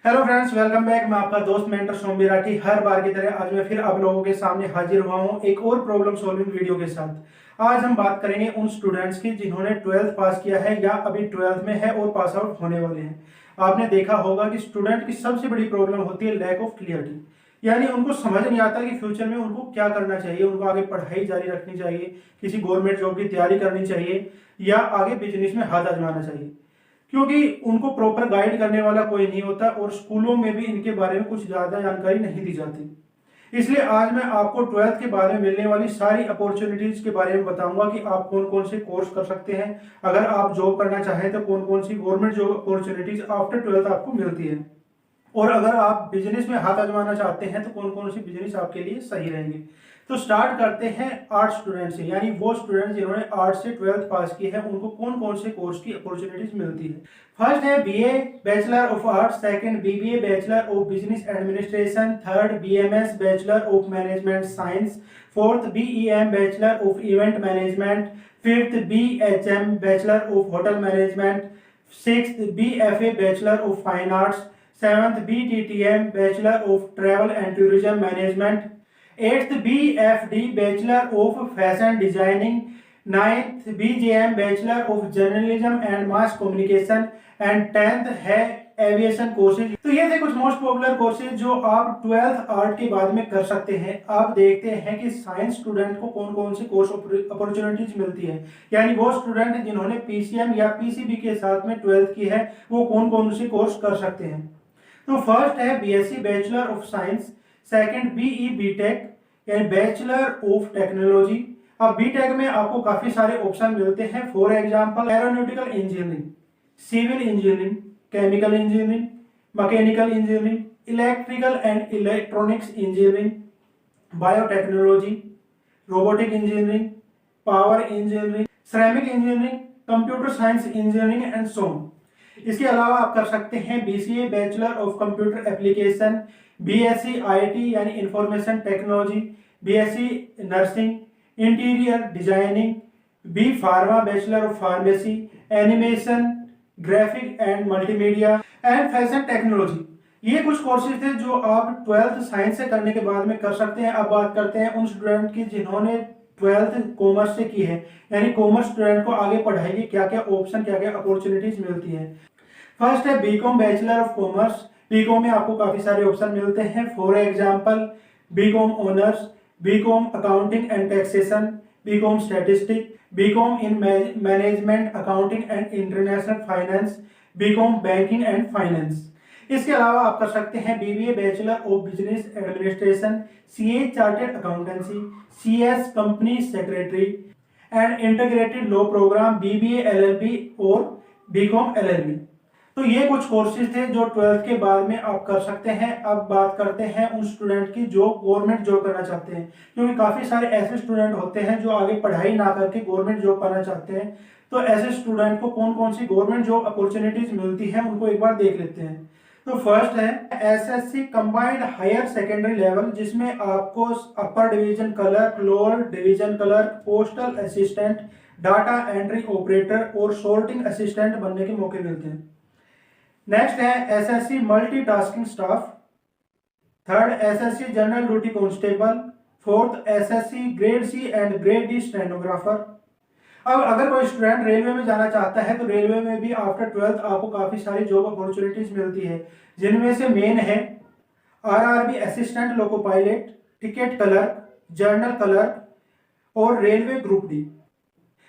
Hello friends, welcome back. मैं आपका दोस्त मेंटर सोम राठी। हर बार की तरह आज मैं फिर आप लोगों के सामने हाजिर हुआ हूं एक और प्रॉब्लम सॉल्विंग वीडियो के साथ। आज हम बात करेंगे उन स्टूडेंट्स की जिन्होंने 12th पास किया है या अभी 12th में है और पास आउट होने वाले हैं। आपने देखा होगा कि स्टूडेंट की सबसे बड़ी प्रॉब्लम होती है लैक ऑफ क्लियरिटी, यानी उनको समझ नहीं आता कि फ्यूचर में उनको क्या करना चाहिए। उनको आगे पढ़ाई जारी रखनी चाहिए, किसी गवर्नमेंट जॉब की तैयारी करनी चाहिए या आगे बिजनेस में हाथ आजमाना चाहिए, क्योंकि उनको प्रॉपर गाइड करने वाला कोई नहीं होता और स्कूलों में भी इनके बारे में कुछ ज्यादा जानकारी नहीं दी जाती। इसलिए आज मैं आपको 12th के बाद में मिलने वाली सारी अपॉर्चुनिटीज के बारे में बताऊंगा कि आप कौन कौन से कोर्स कर सकते हैं। अगर आप जॉब करना चाहें तो कौन कौन सी government job opportunities after 12th आपको मिलती है, और अगर आप बिजनेस में हाथ आजमाना चाहते हैं तो कौन कौन सी बिजनेस आपके लिए सही रहेंगे। तो स्टार्ट करते हैं आर्ट स्टूडेंट से, यानी वो स्टूडेंट जिन्होंने आर्ट से 12th पास की है उनको कौन कौन से कोर्स की अपॉर्चुनिटीज मिलती है। फर्स्ट है BA bachelor of arts, second BBA bachelor of business administration, third BMS bachelor of management science, fourth BEM bachelor of event management, fifth BHM bachelor of hotel management, sixth BFA bachelor of fine arts, seventh BTTM bachelor of travel and tourism management, eighth BFD bachelor of fashion designing, ninth BJM bachelor of journalism and mass communication and tenth है aviation courses. तो ये थे कुछ most popular courses जो आप 12th art के बाद में कर सकते हैं। आप देखते हैं कि साइंस स्टूडेंट को कौन कौन सी कोर्स अपॉर्चुनिटीज मिलती है, यानी वो स्टूडेंट जिन्होंने PCM या PCB के साथ में 12th की है वो कौन कौन सी कोर्स कर सकते हैं। तो फर्स्ट है BSc bachelor of science, second BE BTech यानी बैचलर ऑफ टेक्नोलॉजी। अब बीटेक में आपको काफी सारे ऑप्शन मिलते हैं, for example aeronautical engineering, civil engineering, chemical engineering, mechanical engineering, electrical and electronics engineering, biotechnology, robotic engineering, power engineering, ceramic engineering, computer science engineering and so on. इसके अलावा आप कर सकते हैं BCA bachelor of computer application, BSc IT यानी information technology, BSc nursing, interior designing, B pharma bachelor of pharmacy, animation, graphic and multimedia and fashion technology. ये कुछ courses थे जो आप 12th साइंस से करने के बाद में कर सकते हैं। अब बात करते हैं उन स्टूडेंट की जिन्होंने 12th कॉमर्स से की है, यानी कॉमर्स स्टूडेंट को आगे पढ़ाई की क्या क्या ऑप्शन, क्या क्या अपॉर्चुनिटीज मिलती है। फर्स्ट है BCom bachelor of commerce. BCom में आपको काफी सारे ऑप्शन मिलते हैं, for example BCom honours, BCom accounting and taxation, BCom statistic, BCom in management accounting and international finance, BCom banking and finance. इसके अलावा आप कर सकते हैं BBA bachelor of business administration, CA chartered accountancy, CS company secretary and integrated law programme, BBA LLB और BCom LLB। तो ये कुछ कोर्सेज थे जो 12th के बाद में आप कर सकते हैं। अब बात करते हैं उन स्टूडेंट की जो गवर्नमेंट जॉब करना चाहते हैं, क्योंकि काफी सारे ऐसे स्टूडेंट होते हैं जो आगे पढ़ाई ना करके गवर्नमेंट जॉब करना चाहते हैं। तो ऐसे स्टूडेंट को कौन कौन सी गवर्नमेंट जॉब अपॉर्चुनिटीज मिलती है उनको एक बार देख लेते हैं। तो फर्स्ट है SSC combined higher secondary level, जिसमें आपको upper division clerk, lower division clerk, postal assistant, data entry operator और सॉर्टिंग असिस्टेंट बनने के मौके मिलते हैं। नेक्स्ट है SSC multitasking staff, third SSC general duty constable, fourth SSC grade C and grade D stenographer. अब अगर कोई स्टूडेंट रेलवे में जाना चाहता है तो रेलवे में भी आफ्टर 12th आपको काफी सारी जॉब अपॉर्चुनिटीज मिलती है, जिनमें से मेन है RRB assistant loco pilot, ticket clerk, journal clerk और रेलवे ग्रुप D।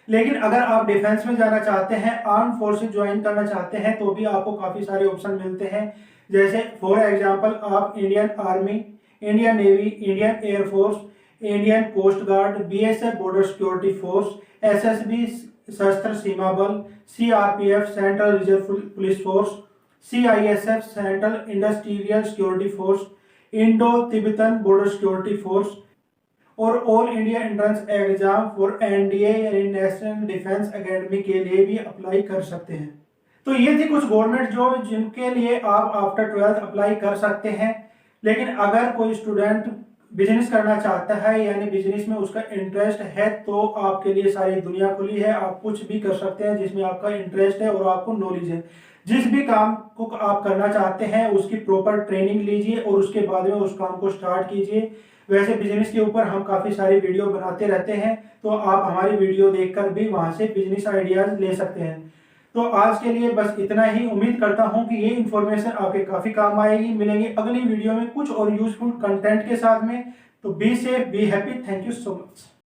लेकिन अगर आप डिफेंस में जाना चाहते हैं, आर्म फोर्सेज ज्वाइन करना चाहते हैं, तो भी आपको काफी सारे ऑप्शन मिलते हैं। जैसे फॉर एग्जांपल आप Indian army, Indian navy, Indian airforce, Indian coast guard, BSF border security force, SSB Sashastra Seema Bal, CRPF central reserve police force, CISF central industrial security force, Indo Tibetan border security force और all India entrance exam for NDA यानी national defence academy के लिए भी apply कर सकते हैं। तो ये थी कुछ गवर्नमेंट जॉब जिनके लिए आप आफ्टर 12th अप्लाई कर सकते हैं। लेकिन अगर कोई स्टूडेंट बिजनेस करना चाहता है, यानी बिजनेस में उसका इंटरेस्ट है, तो आपके लिए सारी दुनिया खुली है। आप कुछ भी कर सकते हैं जिसमें आपका इंटरेस्ट है और आपको नॉलेज है। जिस भी काम को आप करना चाहते हैं उसकी प्रॉपर ट्रेनिंग लीजिए और उसके बाद में उस काम को स्टार्ट कीजिए। वैसे बिजनेस के ऊपर हम काफ़ी सारी वीडियो बनाते रहते हैं, तो आप हमारी वीडियो देखकर भी वहां से बिजनेस आइडियाज ले सकते हैं। तो आज के लिए बस इतना ही। उम्मीद करता हूं कि ये इन्फॉर्मेशन आपके काफ़ी काम आएगी। मिलेंगे अगली वीडियो में कुछ और यूजफुल कंटेंट के साथ में। तो be safe, be happy, thank you so much.